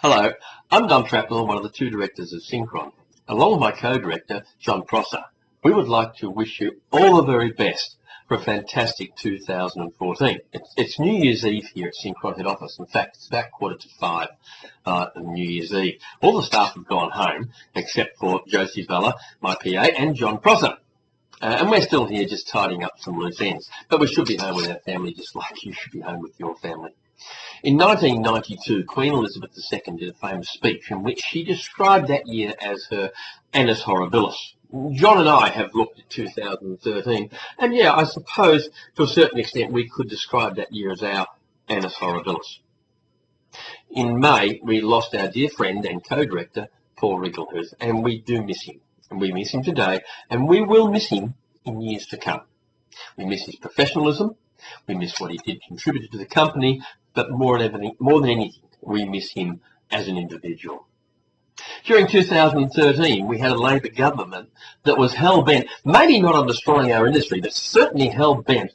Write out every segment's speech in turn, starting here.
Hello, I'm Don Trapnell, one of the two directors of Synchron. Along with my co-director, John Prossor, we would like to wish you all the very best for a fantastic 2014. It's New Year's Eve here at Synchron head office. In fact, it's about 4:45 on New Year's Eve. All the staff have gone home, except for Josie Bella, my PA, and John Prossor. And we're still here just tidying up some loose ends. But we should be home with our family just like you should be home with your family. In 1992, Queen Elizabeth II did a famous speech in which she described that year as her Annus Horribilis. John and I have looked at 2013, and yeah, I suppose to a certain extent we could describe that year as our Annus Horribilis. In May, we lost our dear friend and co-director, Paul Wriglehurst, and we do miss him. And we miss him today, and we will miss him in years to come. We miss his professionalism, we miss what he did contribute to the company, but more than anything, we miss him as an individual. During 2013, we had a Labor government that was hell-bent, maybe not on destroying our industry, but certainly hell-bent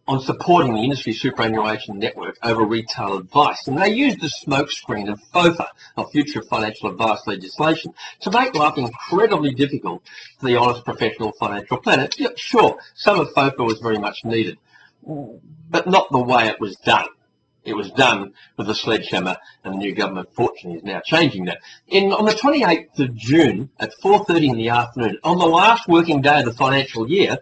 on supporting the industry superannuation network over retail advice. And they used the smokescreen of FOFA, of Future Financial Advice legislation, to make life incredibly difficult for the honest professional financial planner. Yeah, sure, some of FOFA was very much needed, but not the way it was done. It was done with a sledgehammer, and the new government, fortunately, is now changing that. On the 28th of June at 4:30 in the afternoon, on the last working day of the financial year,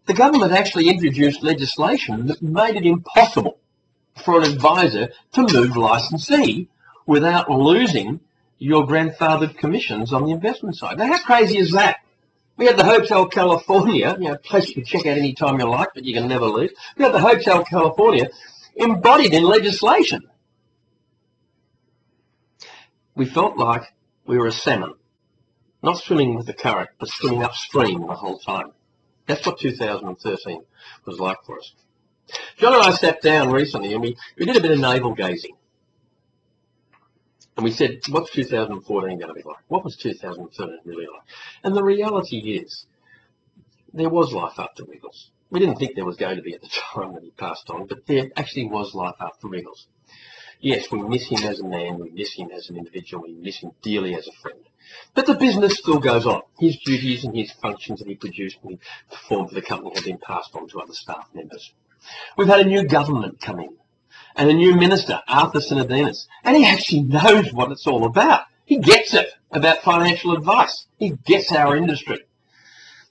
the government actually introduced legislation that made it impossible for an advisor to move licensee without losing your grandfathered commissions on the investment side. Now, how crazy is that? We had the Hotel California, a place you can check out any time you like, but you can never leave. We had the Hotel California embodied in legislation. We felt like we were a salmon, not swimming with the current, but swimming upstream the whole time. That's what 2013 was like for us. John and I sat down recently and we did a bit of navel gazing. And we said, what's 2014 going to be like? What was 2013 really like? And the reality is, there was life after Wiggles. We didn't think there was going to be at the time that he passed on, but there actually was life after Wiggles. Yes, we miss him as a man, we miss him as an individual, we miss him dearly as a friend. But the business still goes on. His duties and his functions that he produced and he performed for the company have been passed on to other staff members. We've had a new government come in, and a new minister, Arthur Synchron, and he actually knows what it's all about. He gets it about financial advice. He gets our industry.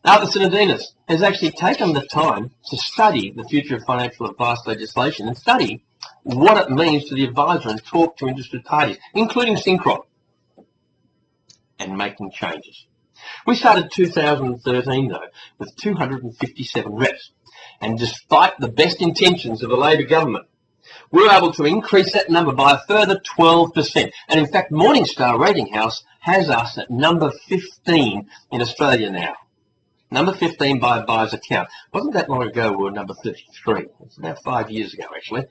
Arthur Synchron has actually taken the time to study the future of financial advice legislation and study what it means to the advisor and talk to interested parties, including Synchron, and making changes. We started 2013, though, with 257 reps, and despite the best intentions of the Labor government, we were able to increase that number by a further 12%. And in fact, Morningstar Rating House has us at number 15 in Australia now. Number 15 by advisor count. Wasn't that long ago we were number 33. It's about 5 years ago, actually.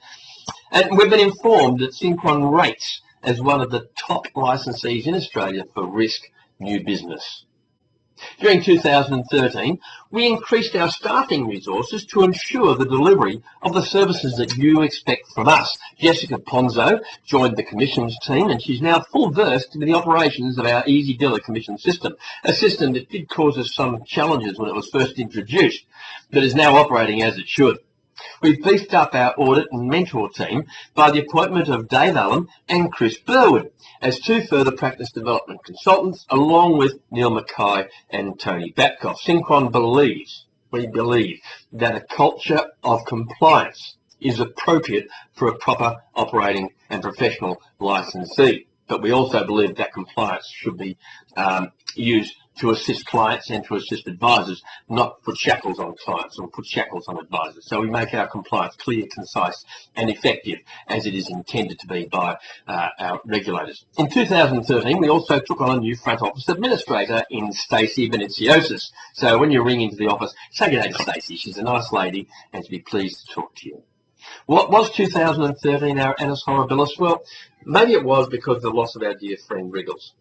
And we've been informed that Synchron rates as one of the top licensees in Australia for risk new business. During 2013, we increased our staffing resources to ensure the delivery of the services that you expect from us. Jessica Ponzo joined the commissions team, and she's now full versed in the operations of our Easy Dealer commission system, a system that did cause us some challenges when it was first introduced, but is now operating as it should. We've beefed up our audit and mentor team by the appointment of Dave Allen and Chris Burwood as two further practice development consultants, along with Neil Mackay and Tony Babcock. Synchron we believe that a culture of compliance is appropriate for a proper operating and professional licensee. But we also believe that compliance should be used to assist clients and to assist advisors, not put shackles on clients or put shackles on advisors. So we make our compliance clear, concise and effective as it is intended to be by our regulators. In 2013, we also took on a new front office administrator in Stacey Beniciosis. So when you ring into the office, say good day to Stacey. She's a nice lady and she'll be pleased to talk to you. What was 2013 our Annus Horribilis? Well, maybe it was because of the loss of our dear friend Wriggles.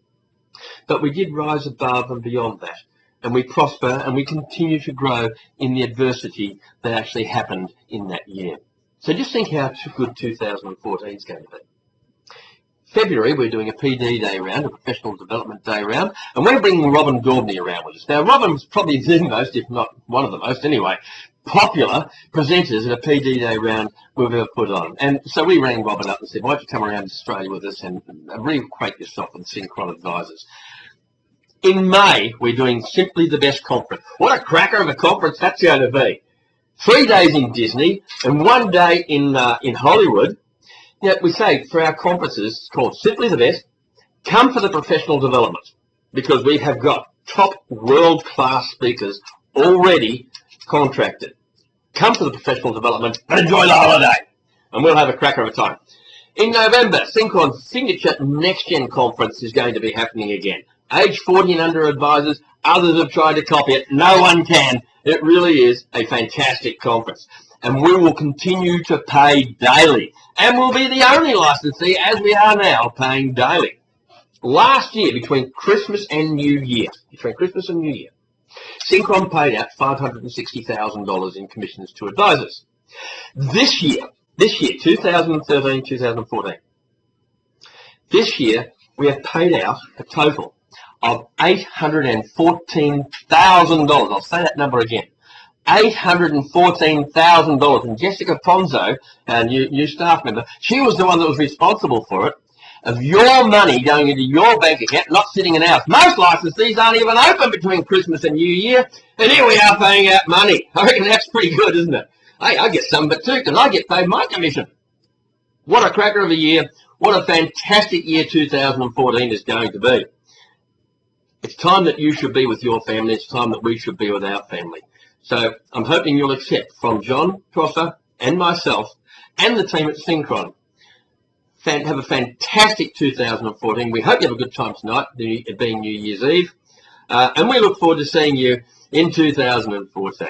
But we did rise above and beyond that, and we prosper and we continue to grow in the adversity that actually happened in that year. So just think how good 2014 is going to be. February, we're doing a PD day round, a professional development day round, and we're bringing Robin Daubney around with us. Now, Robin's probably the most, if not one of the most anyway, popular presenters at a PD day round we've ever put on. And so we rang Robin up and said, why don't you come around to Australia with us and reacquaint yourself with Synchron advisors. In May, we're doing Simply the Best Conference. What a cracker of a conference that's going to be. 3 days in Disney and 1 day in Hollywood. Now, we say for our conferences, it's called Simply the Best, come for the professional development, because we have got top world-class speakers already contracted. Come for the professional development and enjoy the holiday, and we'll have a cracker of a time. In November, Synchron's signature Next Gen conference is going to be happening again. Age 40 and under advisors, others have tried to copy it, no one can. It really is a fantastic conference. And we will continue to pay daily. And we'll be the only licensee, as we are now, paying daily. Last year, between Christmas and New Year, Synchron paid out $560,000 in commissions to advisors. This year, 2013-2014, this year we have paid out a total of $814,000. I'll say that number again. $814,000. And Jessica Ponzo, a new staff member, she was the one that was responsible for it, of your money going into your bank account, not sitting in ours. Most licensees aren't even open between Christmas and New Year, and here we are paying out money. I reckon that's pretty good, isn't it? Hey, I get some of it too, because I get paid my commission. What a cracker of a year. What a fantastic year 2014 is going to be. It's time that you should be with your family. It's time that we should be with our family. So I'm hoping you'll accept from John Prossor and myself and the team at Synchron. Have a fantastic 2014. We hope you have a good time tonight, it being New Year's Eve. And we look forward to seeing you in 2014.